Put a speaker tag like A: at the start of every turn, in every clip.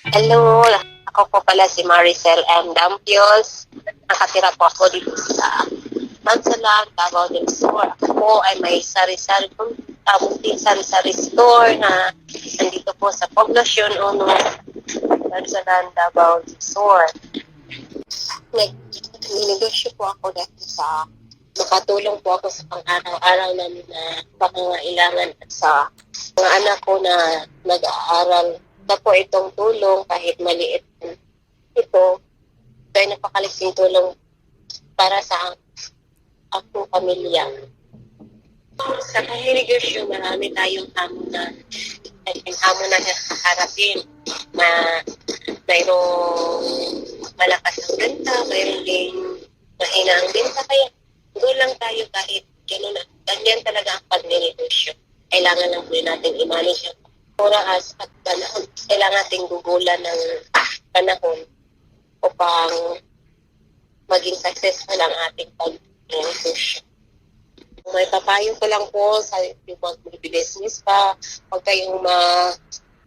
A: Hello, ako po pala si Maricel M. Dampios. Nakatira po ako dito sa Bansalan, Davao del Sur. Ako po ay may sari-sari sari-sari store na nandito po sa Poblacion 1, Bansalan, Davao del Sur. Nag-negosyo po ako dito sa makatulong po ako sa pang-araw-araw namin na pangangailangan at sa mga anak ko na nag-aaral na po itong tulong kahit maliit ito ay napakalaking tulong para sa akong pamilya. Sa kahiligasyon, marami tayong hamon na harapin na mayroong malakas ang benta, mayroong din mahina ang benta, kaya go lang tayo kahit gano'n na. Ganyan talaga ang pag-negosyo. Kailangan lang po natin i-manage ang oras at panahon. Kailangan natin gugulan ng panahon upang maging successful ang ating pag-negosyo. May papayo ko lang po sa yung mag-business pa, huwag kayong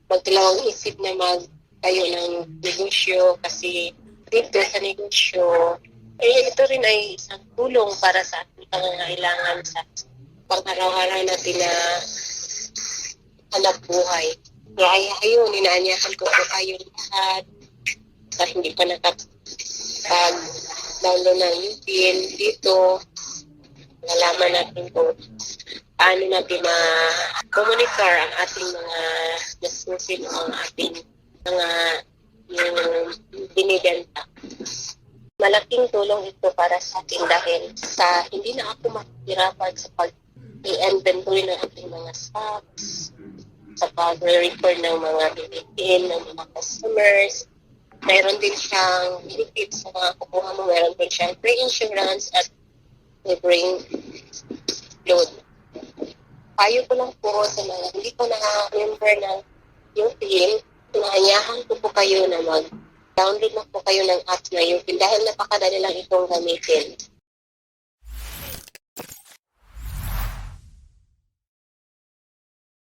A: magdalawang isip na tayo ng negosyo kasi dito sa negosyo, ito rin ay isang tulong para sa ating pangangailangan sa pang-araw-araw natin na hanap buhay. Kaya ayun, inaanyahan ko po kayo lahat sa hindi pa nakapag-download ng UPN dito. Nalaman natin kung paano natin ma-communicar ang ating mga nasusin o ang ating mga yung binibenta. Malaking tulong ito para sa atin dahil sa hindi na ako mahihirapan sa pag-inventory ng ating mga stocks, sa pag-refer ng mga bibitin ng mga customers. Mayroon din siyang benefits sa mga kukuha mo. Mayroon din siyang pre-insurance at libreng load. Payo ko lang po sa mga hindi ko na-member ng UPN, inaanyahan ko po kayo na mag-download na po kayo ng apps na UPN dahil napakadali lang itong gamitin.